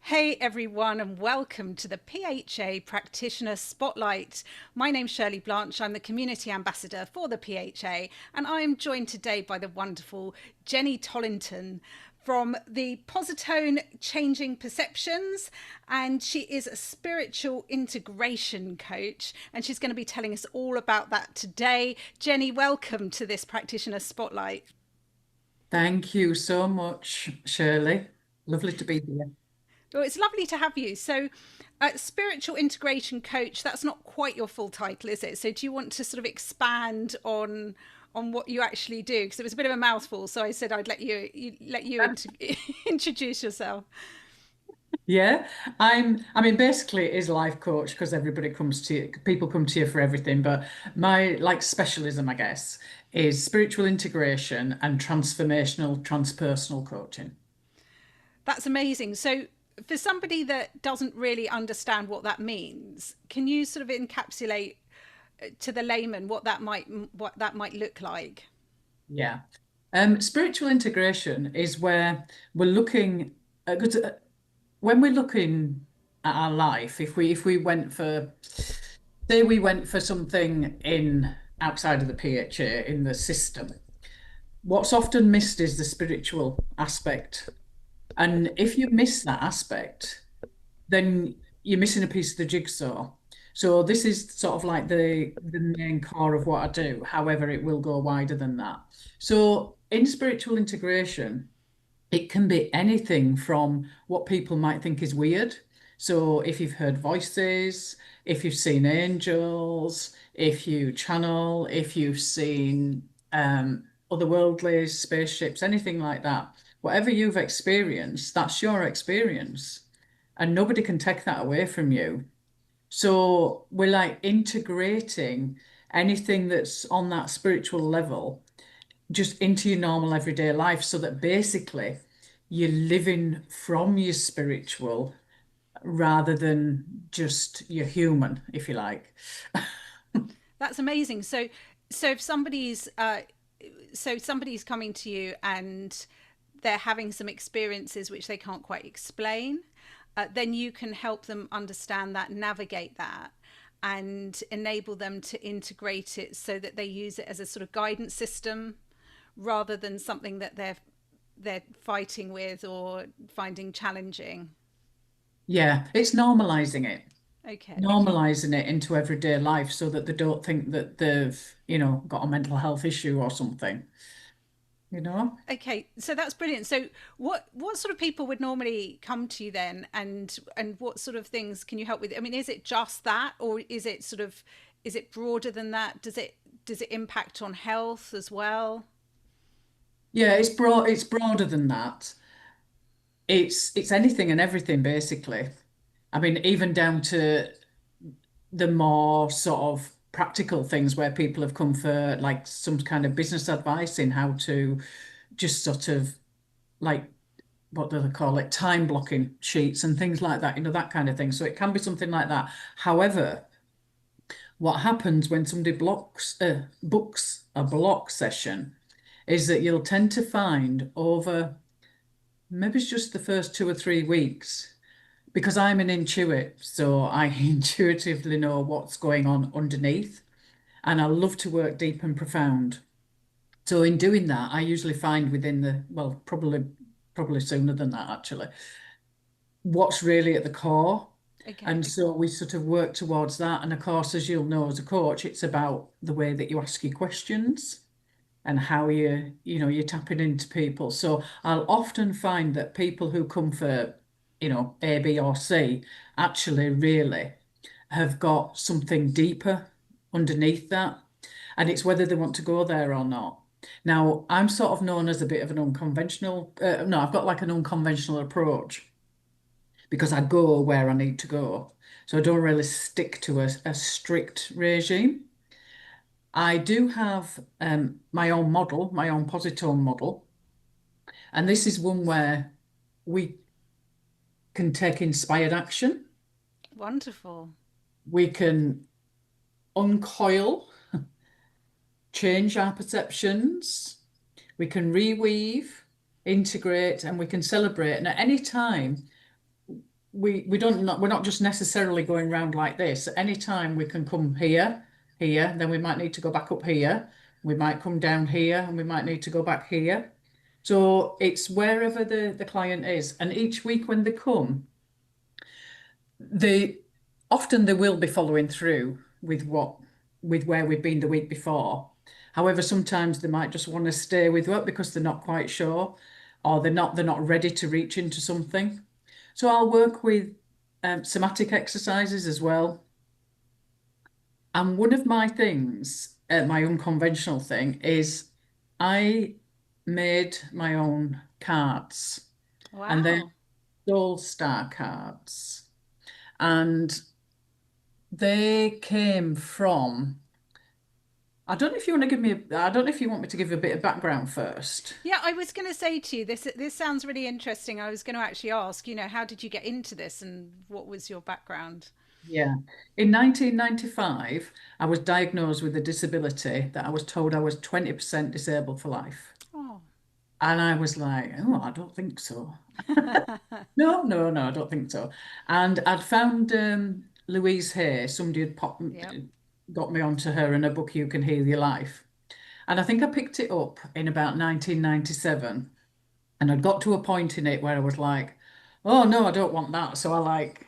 Hey everyone, and welcome to the PHA Practitioner Spotlight. My name's Shirley Blanche. I'm the Community Ambassador for the PHA, and I am joined today by the wonderful Jenny Tollinton from the PosiTone Changing Perceptions, and she is a spiritual integration coach, and she's going to be telling us all about that today. Jenny, welcome to this Practitioner Spotlight. Thank you so much, Shirley. Lovely to be here. Well, it's lovely to have you. So, spiritual integration coach, that's not quite your full title, is it? So, do you want to sort of expand on what you actually do? Because it was a bit of a mouthful, so I said I'd introduce yourself. Yeah, I mean, basically, it is a life coach because everybody comes to you, people come to you for everything. But my like specialism, I guess, is spiritual integration and transformational, transpersonal coaching. That's amazing. So, for somebody that doesn't really understand what that means, can you sort of encapsulate to the layman what that might look like? Yeah. Spiritual integration is where we're looking at, 'cause, when we're looking at our life, if we went for say we went for something in outside of the PHA in the system, what's often missed is the spiritual aspect. And if you miss that aspect, then you're missing a piece of the jigsaw. So this is sort of like the main core of what I do. However, it will go wider than that. So in spiritual integration, it can be anything from what people might think is weird. So if you've heard voices, if you've seen angels, if you channel, if you've seen otherworldly spaceships, anything like that, whatever you've experienced, that's your experience. And nobody can take that away from you. So we're like integrating anything that's on that spiritual level just into your normal everyday life so that basically you're living from your spiritual rather than just your human, if you like. That's amazing. So if somebody's coming to you and they're having some experiences which they can't quite explain, then you can help them understand that, navigate that, and enable them to integrate it so that they use it as a sort of guidance system rather than something that they're fighting with or finding challenging. Yeah, it's normalizing it, Okay. normalizing it into everyday life so that they don't think that they've got a mental health issue or something, you know? Okay, so that's brilliant. So what sort of people would normally come to you then, and what sort of things can you help with? I mean, is it just that, or is it sort of, is it broader than that? Does it impact on health as well? Yeah, it's broader than that. It's anything and everything basically. I mean, even down to the more sort of practical things where people have come for like some kind of business advice in how to just sort of like what do they call it, time blocking sheets and things like that, that kind of thing. So it can be something like that. However, what happens when somebody books a block session is that you'll tend to find over maybe it's just the first 2 or 3 weeks because I'm an intuit, so I intuitively know what's going on underneath, and I love to work deep and profound. So in doing that, I usually find within well, probably sooner than that actually, what's really at the core. And Okay. so we sort of work towards that. And of course, as you'll know as a coach, it's about the way that you ask your questions and how you're tapping into people. So I'll often find that people who come for, A, B, or C actually really have got something deeper underneath that. And it's whether they want to go there or not. Now, I'm sort of known as a bit of an unconventional, no, I've got like an unconventional approach because I go where I need to go. So I don't really stick to a strict regime. I do have my own model, my own positone model, and this is one where we can take inspired action. Wonderful. We can uncoil, change our perceptions. We can reweave, integrate, and we can celebrate. And at any time, we don't not we're not just necessarily going round like this. Anytime we can come here, then we might need to go back up here. We might come down here and we might need to go back here. So it's wherever the client is. And each week when they come, they often they will be following through with where we've been the week before. However, sometimes they might just want to stay with what because they're not quite sure, or they're not ready to reach into something. So I'll work with somatic exercises as well. And one of my things, my unconventional thing, is I made my own cards, and they're Wow. Soul Star cards, and they came from. I don't know if you want to give me. I don't know if you want me to give a bit of background first. Yeah, I was going to say to you, this sounds really interesting. I was going to actually ask, how did you get into this and what was your background? Yeah. In 1995, I was diagnosed with a disability that I was told I was 20% disabled for life. Oh. And I was like, oh, I don't think so. No, no, no, I don't think so. And I'd found Louise Hay, somebody had Yep. got me onto her in a book, You Can Heal Your Life. And I think I picked it up in about 1997. And I'd got to a point in it where I was like, oh, no, I don't want that. So I like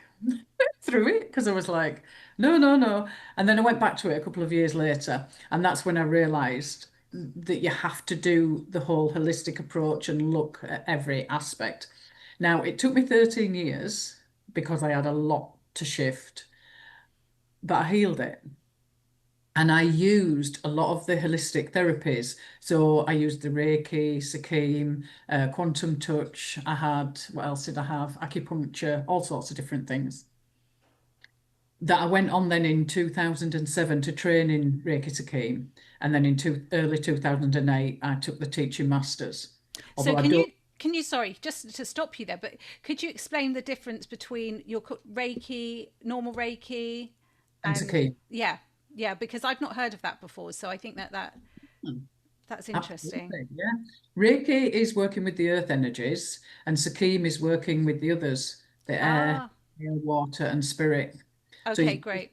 through it because I was like, no, no, no. And then I went back to it a couple of years later. And that's when I realized that you have to do the whole holistic approach and look at every aspect. Now, it took me 13 years because I had a lot to shift, but I healed it. And I used a lot of the holistic therapies. So I used the Reiki, Seichem, quantum touch. I had, what else did I have? Acupuncture, all sorts of different things. That I went on then in 2007 to train in Reiki Seichem. And then in early 2008, I took the teaching masters. So Although I don't, sorry, just to stop you there, but could you explain the difference between your Reiki, normal Reiki, and and Seichem. yeah, yeah, because I've not heard of that before. So I think that's interesting. Absolutely, yeah. Reiki is working with the earth energies, and Seichem is working with the others, the Ah, air, water, and spirit. So okay, great.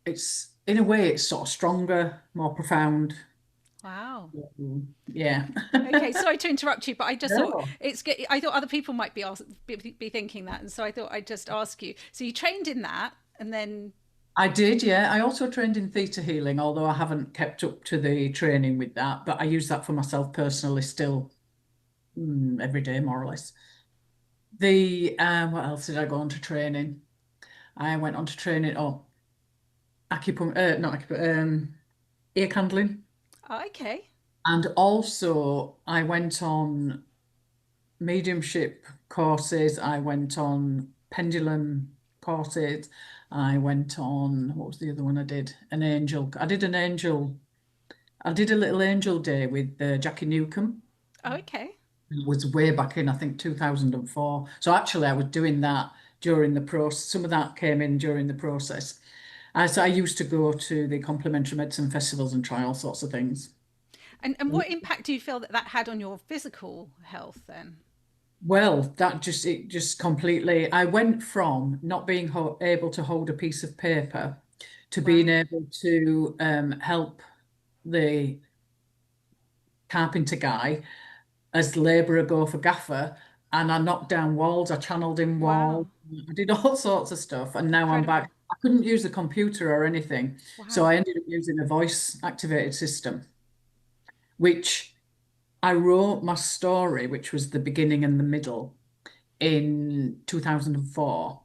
it's in a way it's sort of stronger, more profound. Wow. Yeah. Okay, sorry to interrupt you, but I just thought No. it's good. I thought other people might be thinking that, and so I thought I'd just ask you. So you trained in that, and then I did, yeah. I also trained in theta healing, although I haven't kept up to the training with that, but I use that for myself personally still every day, more or less. The what else did I go on to training? I went on to training, acupuncture, not acupuncture, ear candling. okay. And also I went on mediumship courses. I went on pendulum courses. I went on, what was the other one I did? An angel. I did an angel. I did a little angel day with Jackie Newcomb. Okay. It was way back in, I think, 2004. So actually, I was doing that during the process. Some of that came in during the process. So I used to go to the complementary medicine festivals and try all sorts of things. And what impact do you feel that had on your physical health then? Well, it just completely. I went from not being able to hold a piece of paper to being Wow. able to help the carpenter guy as labourer go for gaffer, and I knocked down walls. I channeled in walls. Wow. I did all sorts of stuff, and now I'm Incredible. back. I couldn't use the computer or anything, so Wow. I ended up using a voice activated system, which I wrote my story, which was the beginning and the middle, in 2004,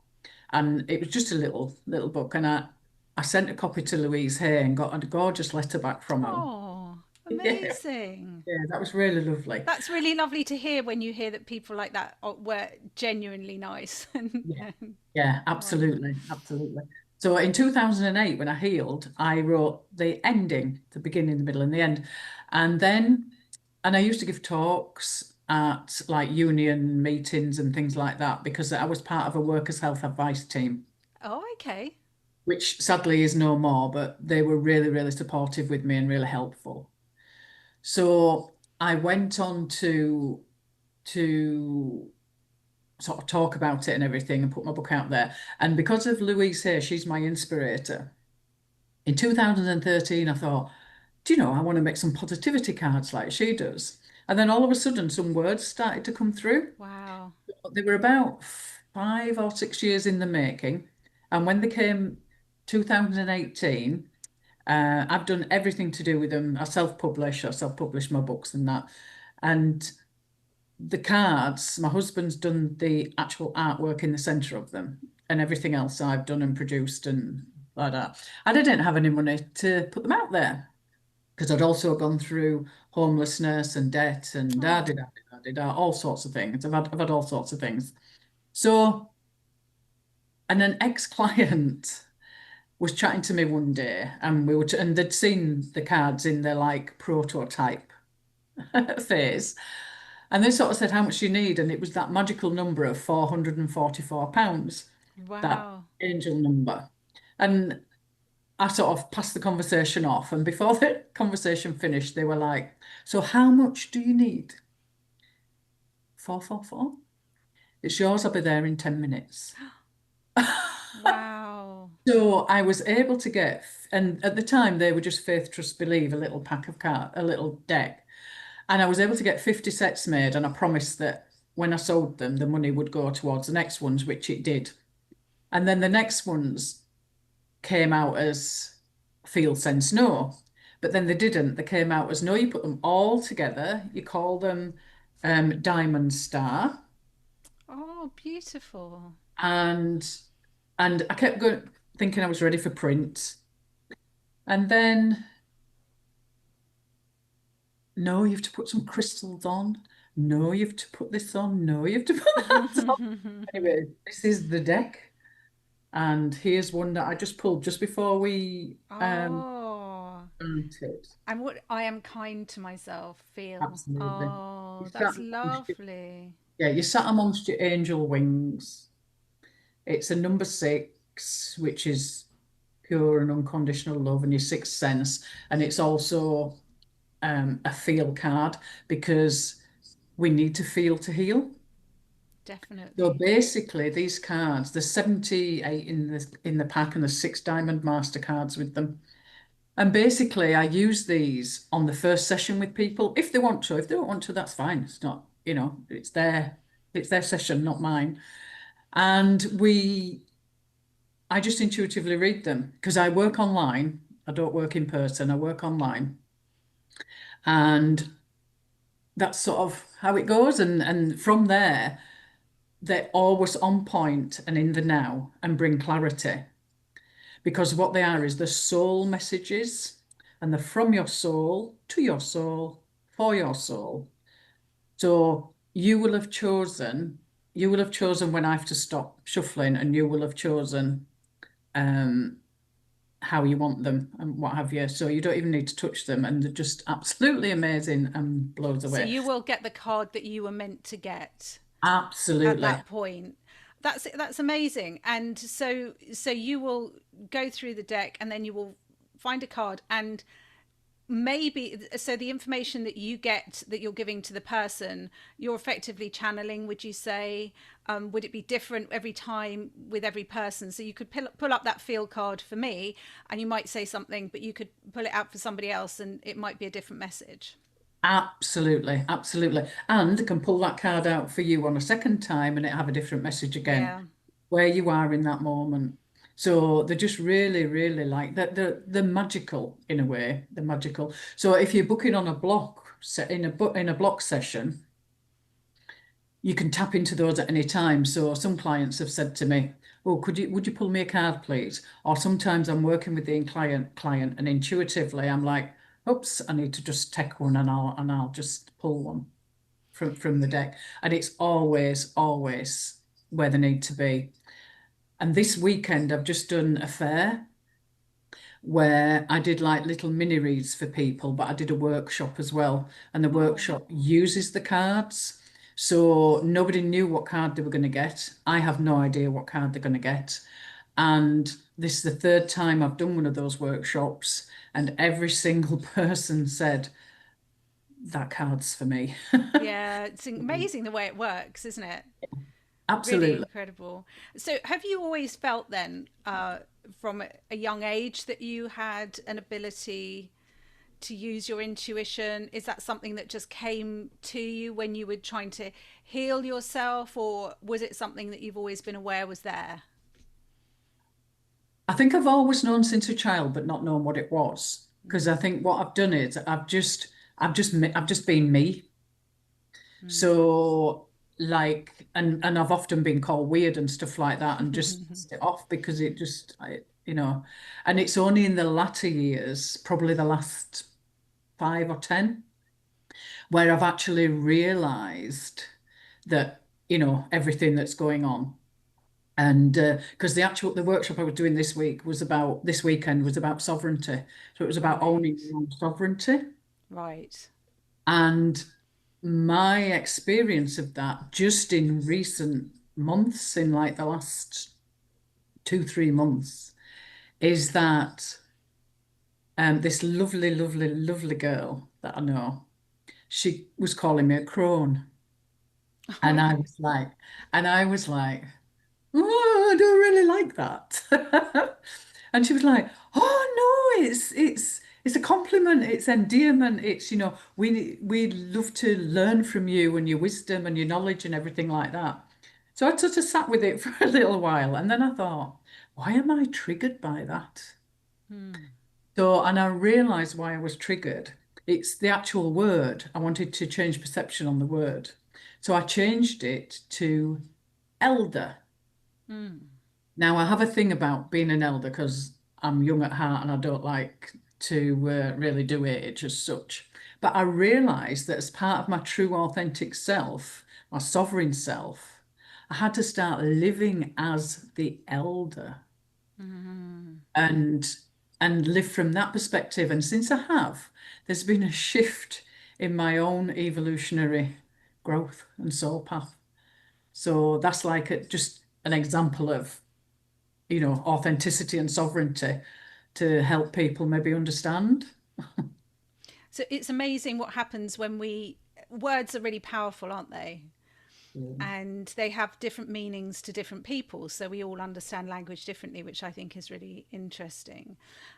and it was just a little book, and I sent a copy to Louise Hay and got a gorgeous letter back from her. Oh, Yeah, amazing. yeah, that was really lovely. That's really lovely to hear when you hear that people like that were genuinely nice and, Yeah, and yeah, wonderful. absolutely, absolutely. So in 2008, when I healed, I wrote the ending, the beginning, the middle, and the end, and then, and I used to give talks at like union meetings and things like that because I was part of a workers' health advice team, Oh, okay. which sadly is no more, but they were really, really supportive with me and really helpful. So I went on to to sort of talk about it and everything and put my book out there. And because of Louise Hay, she's my inspirator. In 2013, I thought, do you know, I want to make some positivity cards like she does. And then all of a sudden, some words started to come through. Wow. They were about 5 or 6 years in the making. And when they came 2018, I've done everything to do with them. I self-publish my books and that. And the cards, my husband's done the actual artwork in the centre of them, and everything else I've done and produced and like that. And I didn't have any money to put them out there because I'd also gone through homelessness and debt and Oh, all sorts of things. I've had all sorts of things. So, and an ex-client was chatting to me one day, and and they'd seen the cards in their like prototype phase. And they sort of said, how much do you need? And it was that magical number of £444, that wow. angel number. And I sort of passed the conversation off. And before the conversation finished, they were like, so how much do you need? 444? It's yours. I'll be there in 10 minutes. Wow. So I was able to get, and at the time they were just Faith, Trust, Believe, a little pack of cards, a little deck. And I was able to get 50 sets made, and I promised that when I sold them, the money would go towards the next ones, which it did. And then the next ones came out as Feel, Sense, Know. But then they didn't. They came out as no, you put them all together, you call them Diamond Star. Oh, beautiful. And I kept going thinking I was ready for print. And then no, you have to put some crystals on. No, you have to put this on. No, you have to put that on. Anyway, this is the deck. And here's one that I just pulled just before we Oh, burnt it. and what I am kind to myself feel. Absolutely. You Oh, sat that's amongst your, lovely. yeah, you sat amongst your angel wings. It's a number 6, which is pure and unconditional love and your sixth sense. And it's also a feel card because we need to feel to heal. So Definitely. basically, these cards, there's 78 in the pack, and there's 6 Diamond Mastercards with them. And basically, I use these on the first session with people if they want to. If they don't want to, that's fine. It's not, it's their session, not mine. And I just intuitively read them because I work online. I don't work in person. I work online, and that's sort of how it goes. And from there, they're always on point and in the now and bring clarity because what they are is the soul messages, and they're from your soul to your soul for your soul. So you will have chosen when I have to stop shuffling, and you will have chosen um, how you want them and what have you. So you don't even need to touch them, and they're just absolutely amazing and blows So away. you will get the card that you were meant to get at Absolutely. that point. That's amazing. And so you will go through the deck and then you will find a card and maybe so the information that you get that you're giving to the person you're effectively channeling, would you say? Would it be different every time with every person? So you could pull up that field card for me and you might say something, but you could pull it out for somebody else and it might be a different message. Absolutely, absolutely. And I can pull that card out for you on a second time and it have a different message again, Yeah. where you are in that moment. So they're just really, really like that. They're magical in a way. They're magical. So if you're booking on a block set in a block session, you can tap into those at any time. So some clients have said to me, "Oh, would you pull me a card, please?" Or sometimes I'm working with the client, and intuitively I'm like, "Oops, I need to just take one, and I'll just pull one from the deck." And it's always where they need to be. And this weekend I've just done a fair where I did like little mini reads for people, but I did a workshop as well. And the Oh, workshop uses the cards. So nobody knew what card they were going to get. I have no idea what card they're going to get. And this is the third time I've done one of those workshops, and every single person said, that card's for me. Yeah, it's amazing the way it works, isn't it? Really Absolutely. incredible. So, have you always felt then, from a young age, that you had an ability to use your intuition? Is that something that just came to you when you were trying to heal yourself, or was it something that you've always been aware was there? I think I've always known since a child, but not known what it was. Because I think what I've done is I've just been me. So like, and I've often been called weird and stuff like that, and just pissed it off because it just, you know, and it's only in the latter years, probably the last 5 or 10, where I've actually realised that, everything that's going on. And because the workshop I was doing this weekend was about sovereignty. So it was about owning Right, your own sovereignty. right. And my experience of that just in recent months, in like the last 2, 3 months, is that this lovely, lovely, lovely girl that I know, she was calling me a crone. Oh, And I was like, and I was like, oh, I don't really like that. And she was like, oh no, it's a compliment, it's endearment, it's, we love to learn from you and your wisdom and your knowledge and everything like that. So I sort of sat with it for a little while, and then I thought, why am I triggered by that? hmm. So, and I realized why I was triggered. It's the actual word. I wanted to change perception on the word. So I changed it to elder. Hmm. Now, I have a thing about being an elder because I'm young at heart and I don't like to really do age as such. But I realised that as part of my true authentic self, my sovereign self, I had to start living as the elder Hmm. and live from that perspective. And since I have, there's been a shift in my own evolutionary growth and soul path. So that's like just an example of authenticity and sovereignty to help people maybe understand. So it's amazing what happens when words are really powerful, aren't they? Mm. And they have different meanings to different people. So we all understand language differently, which I think is really interesting.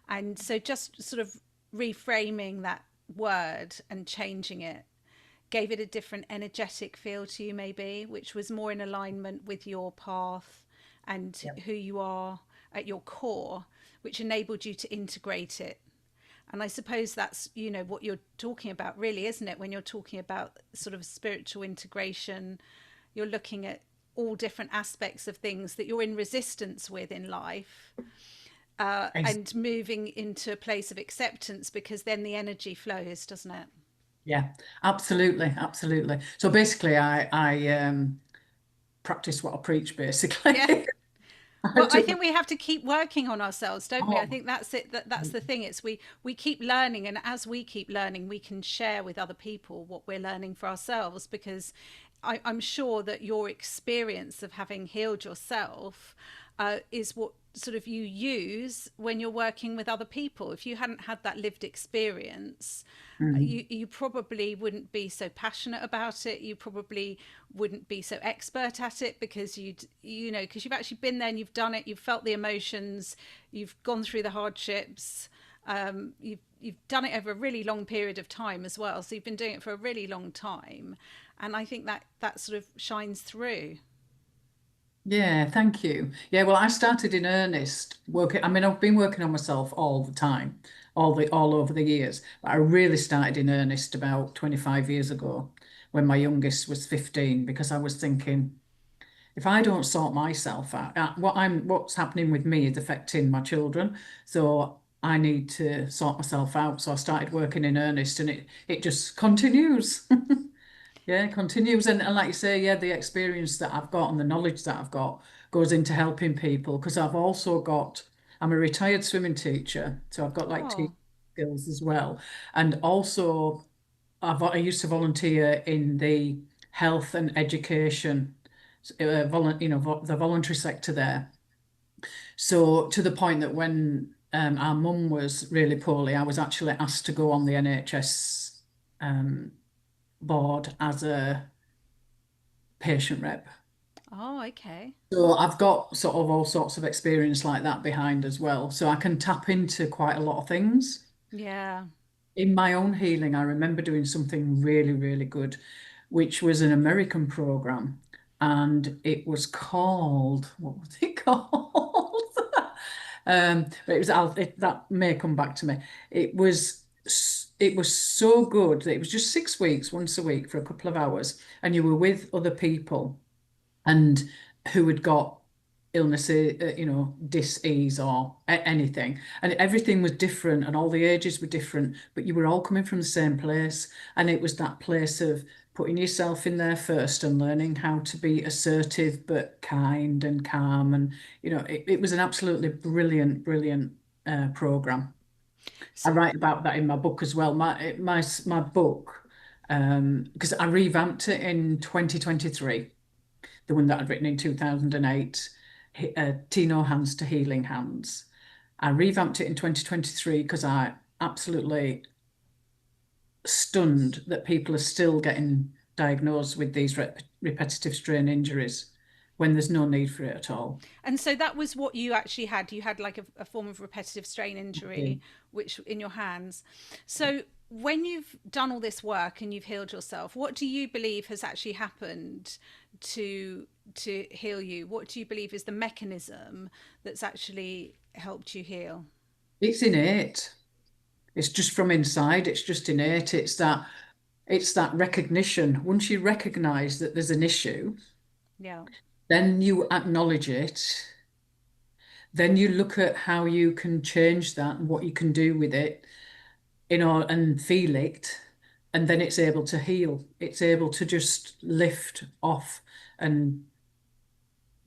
And so just sort of reframing that word and changing it gave it a different energetic feel to you, maybe, which was more in alignment with your path and Yeah. who you are at your core, which enabled you to integrate it. And I suppose that's, what you're talking about, really, isn't it? When you're talking about sort of spiritual integration, you're looking at all different aspects of things that you're in resistance with in life, Ex- and moving into a place of acceptance, because then the energy flows, doesn't it? yeah, absolutely, absolutely. So basically, I practice what I preach. Yeah. Basically, I Well, I took. think we have to keep working on ourselves, don't we? I Oh, think that's it. That's the thing. It's we keep learning, and as we keep learning, we can share with other people what we're learning for ourselves. Because I'm sure that your experience of having healed yourself is what sort of you use when you're working with other people. If you hadn't had that lived experience, mhm. you probably wouldn't be so passionate about it. You probably wouldn't be so expert at it, because because you've actually been there and you've done it. You've felt the emotions. You've gone through the hardships. You've done it over a really long period of time as well. So you've been doing it for a really long time, and I think that sort of shines through. Yeah, thank you. Yeah, well, I started in earnest working. I mean, I've been working on myself all the time, all over the years. But I really started in earnest about 25 years ago when my youngest was 15, because I was thinking, if I don't sort myself out, what's happening with me is affecting my children. So I need to sort myself out. So I started working in earnest, and it just continues. Yeah, it continues. And like you say, yeah, the experience that I've got and the knowledge that I've got goes into helping people, because I'm a retired swimming teacher, so I've got like Oh, teaching skills as well. And also I used to volunteer in the health and education, the voluntary sector there. So to the point that when our mum was really poorly, I was actually asked to go on the NHS board as a patient rep. Oh, okay. So I've got sort of all sorts of experience like that behind as well. So I can tap into quite a lot of things. Yeah. In my own healing, I remember doing something really, really good, which was an American program. And it was called, what was it called? But it was, that may come back to me. It was so good that it was just 6 weeks, once a week for a couple of hours, and you were with other people and who had got illnesses, dis-ease or anything. And everything was different and all the ages were different, but you were all coming from the same place. And it was that place of putting yourself in there first and learning how to be assertive but kind and calm. And, it was an absolutely brilliant, brilliant program. I So, write about that in my book as well. My book, because I revamped it in 2023, the one that I'd written in 2008, Tino Hands to Healing Hands. I revamped it in 2023 because I absolutely stunned that people are still getting diagnosed with these repetitive strain injuries when there's no need for it at all. and so that was what you actually had. You had like a form of repetitive strain injury, which in your hands. So when you've done all this work and you've healed yourself, what do you believe has actually happened to heal you? What do you believe is the mechanism that's actually helped you heal? It's innate. It's just from inside. It's just innate. It's that recognition. Once you recognize that there's an issue, Yeah. then you acknowledge it. Then you look at how you can change that and what you can do with it, and feel it. And then it's able to heal. It's able to just lift off, and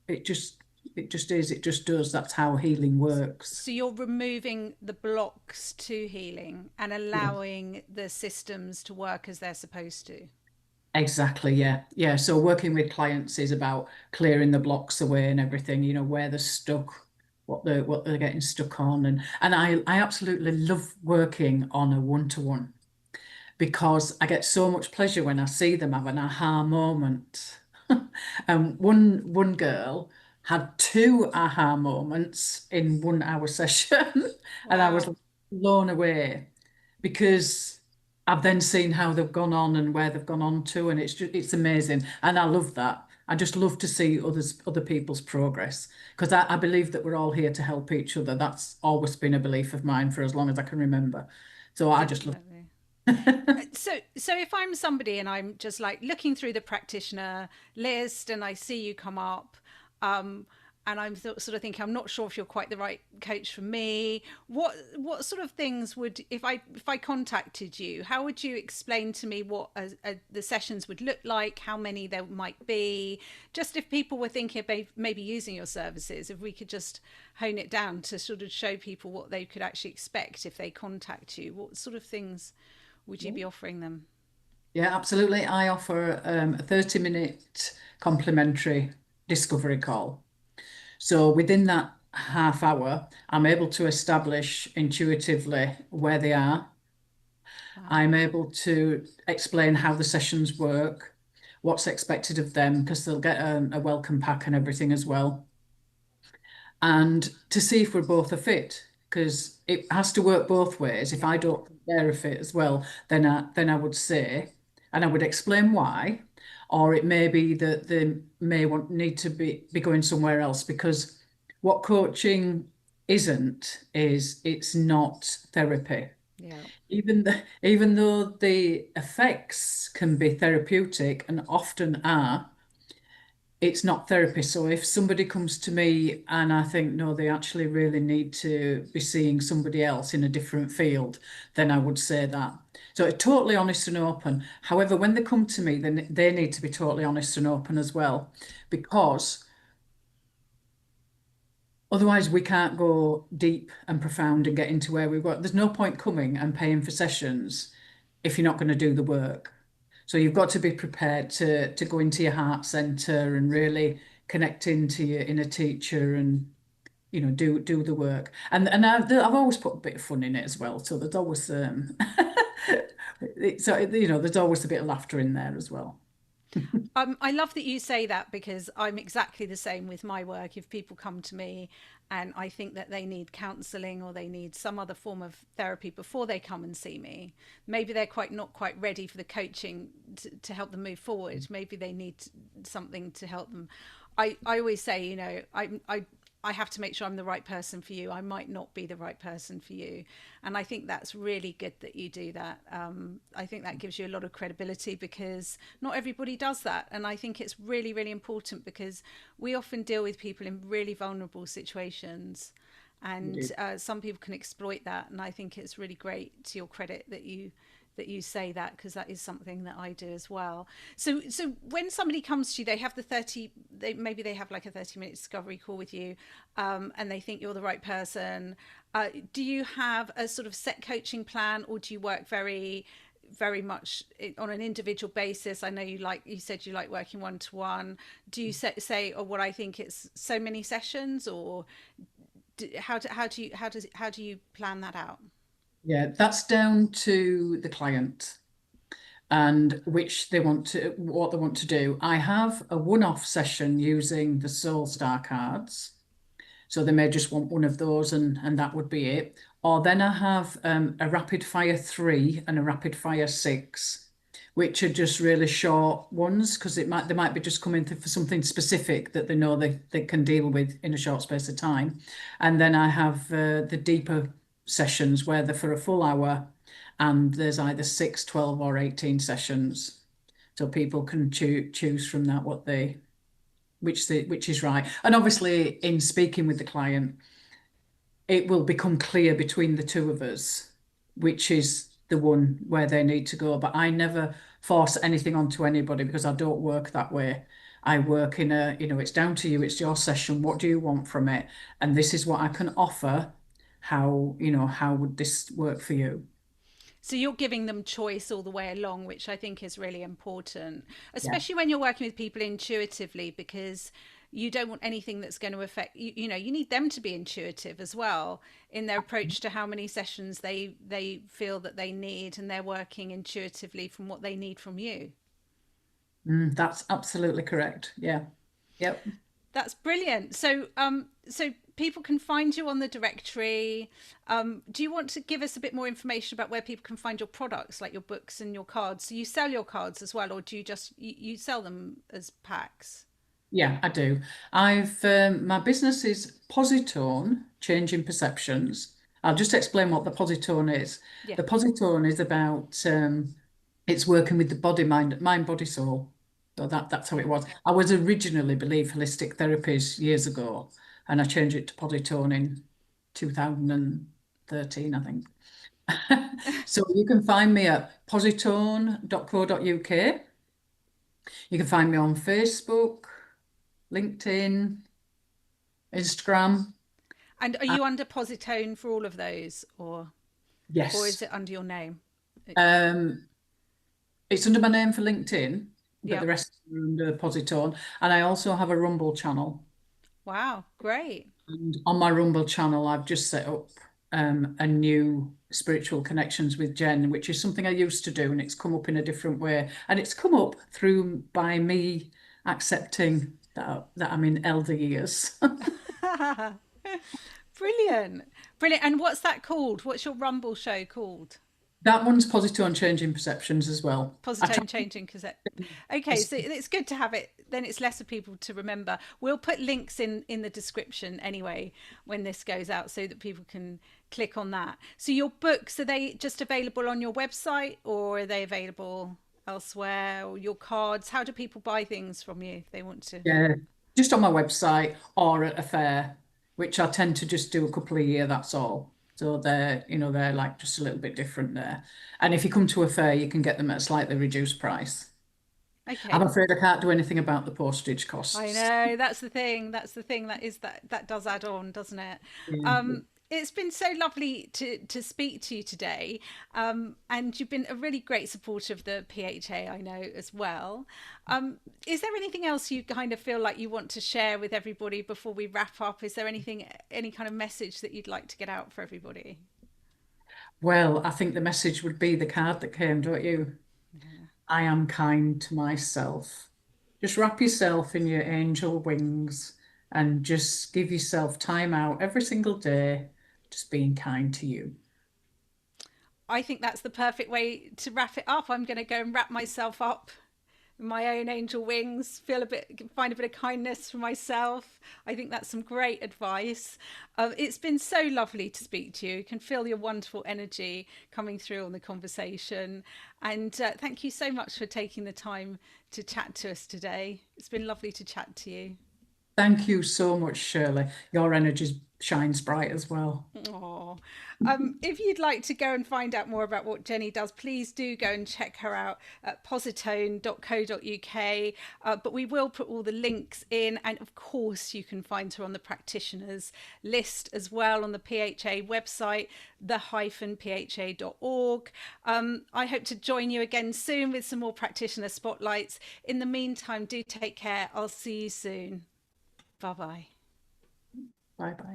it just it just is. It just does. That's how healing works. So you're removing the blocks to healing and Yeah. allowing the systems to work as they're supposed to. Exactly, yeah. Yeah. So working with clients is about clearing the blocks away and everything, where they're stuck, what they're getting stuck on. And I absolutely love working on a one-to-one because I get so much pleasure when I see them have an aha moment. One girl had two aha moments in 1 hour session, and I was Wow. blown away because I've then seen how they've gone on and where they've gone on to, and it's amazing, and I love that. I just love to see other people's progress because I believe that we're all here to help each other. That's always been a belief of mine for as long as I can remember. So I just love. Definitely. So if I'm somebody and I'm just like looking through the practitioner list and I see you come up, um, and I'm sort of thinking I'm not sure if you're quite the right coach for me. What sort of things would if I contacted you? How would you explain to me what the sessions would look like? How many there might be? Just if people were thinking about maybe using your services, if we could just hone it down to sort of show people what they could actually expect if they contact you. What sort of things would you be offering them? Yeah, absolutely. I offer a 30-minute complimentary discovery call. So within that half hour, I'm able to establish intuitively where they are. Wow. I'm able to explain how the sessions work, what's expected of them, because they'll get a welcome pack and everything as well. And to see if we're both a fit, because it has to work both ways. If I Yeah. don't think they're a fit as well, then I would say, and I would explain why, or it may be that they may need to be going somewhere else because what coaching isn't is it's not therapy. Yeah. Even though the effects can be therapeutic and often are, it's not therapy. So if somebody comes to me and I think, no, they actually really need to be seeing somebody else in a different field, then I would say that. So it's totally honest and open. However, when they come to me, then they need to be totally honest and open as well, because otherwise we can't go deep and profound and get into where we've got. There's no point coming and paying for sessions if you're not going to do the work. So you've got to be prepared to go into your heart center and really connect into your inner teacher and do the work. And I've always put a bit of fun in it as well. So there's always There's always a bit of laughter in there as well. I love that you say that because I'm exactly the same with my work. If people come to me and I think that they need counselling or they need some other form of therapy before they come and see me, maybe they're quite not quite ready for the coaching to help them move forward. Maybe they need something to help them. I always say, I have to make sure I'm the right person for you. I might not be the right person for you. And I think that's really good that you do that. I think that gives you a lot of credibility because not everybody does that. And I think it's really, really important because we often deal with people in really vulnerable situations. And some people can exploit that. And I think it's really great to your credit that you say that because that is something that I do as well. So when somebody comes to you, they have maybe they have like a 30-minute discovery call with you, and they think you're the right person. Do you have a sort of set coaching plan, or do you work very much on an individual basis? I know you said you like working one-to-one. Do you say, or what I think it's so many sessions, or how do you plan that out? Yeah, that's down to the client and what they want to do. I have a one-off session using the Soul Star cards. So they may just want one of those and that would be it. Or then I have a rapid fire 3 and a rapid fire 6, which are just really short ones because they might be just coming for something specific that they know they can deal with in a short space of time. And then I have the deeper sessions where they're for a full hour and there's either 6, 12, or 18 sessions. So people can choose from that which is right. And obviously, in speaking with the client, it will become clear between the two of us which is the one where they need to go. But I never force anything onto anybody because I don't work that way. I work in it's down to you, it's your session. What do you want from it? And this is what I can offer. How would this work for you? So you're giving them choice all the way along, which I think is really important, Yeah. especially when you're working with people intuitively, because you don't want anything that's going to affect you. You need them to be intuitive as well in their approach to how many sessions they feel that they need, and they're working intuitively from what they need from you. That's absolutely correct. Yeah. Yep. That's brilliant. So people can find you on the directory. Do you want to give us a bit more information about where people can find your products, like your books and your cards? So you sell your cards as well, or do you just you sell them as packs? Yeah, I do. I've My business is PosiTone, Changing Perceptions. I'll just explain what the PosiTone is. Yeah. The PosiTone is about it's working with the mind, body, soul. So that's how it was. I was originally believe holistic therapies years ago, and I changed it to PosiTone in 2013, I think. So you can find me at positone.co.uk. You can find me on Facebook, LinkedIn, Instagram. And are Uh, you under Positone for all of those, or is yes. it under your name? Um, it's under my name for LinkedIn, but Yeah. the rest are under Positone. And I also have a Rumble channel. Wow, great. And on my Rumble channel, I've just set up a new spiritual connections with Jen, which is something I used to do, and it's come up in a different way. And it's come up through by me accepting that I'm in elder years. Brilliant. Brilliant. And what's that called? What's your Rumble show called? That one's Positone Changing Perceptions as well. I try. Positone changing cassette. Okay, so it's good to have it. Then it's less of people to remember. We'll put links in the description anyway when this goes out, so that people can click on that. So your books, are they just available on your website, or are they available elsewhere? Or your cards? How do people buy things from you if they want to? Yeah, just on my website or at a fair, which I tend to just do a couple a year, that's all. So they're like just a little bit different there. And if you come to a fair, you can get them at a slightly reduced price. I'm Okay. afraid I can't do anything about the postage I costs. know, that's the thing. That's the thing that does add on, doesn't it? Yeah. It's been so lovely to speak to you today, and you've been a really great supporter of the PHA, I know as well. Is there anything else you kind of feel like you want to share with everybody before we wrap up? Is there any kind of message that you'd like to get out for everybody? Well, I think the message would be the card that came, don't you? Yeah. I am kind to myself. Just wrap yourself in your angel wings and just give yourself time out every single day, just being kind to you. I think that's the perfect way to wrap it up. I'm going to go and wrap myself up in my own angel wings, feel a bit, find a bit of kindness for myself. I think that's some great advice. It's been so lovely to speak to you. You can feel your wonderful energy coming through on the conversation. And thank you so much for taking the time to chat to us today. It's been lovely to chat to you. Thank you so much, Shirley. Your energy shines bright as well. Oh, if you'd like to go and find out more about what Jenny does, please do go and check her out at positone.co.uk. But we will put all the links in, and of course, you can find her on the practitioners list as well on the PHA website, the-pha.org. I hope to join you again soon with some more practitioner spotlights. In the meantime, do take care. I'll see you soon. Bye bye. Bye bye.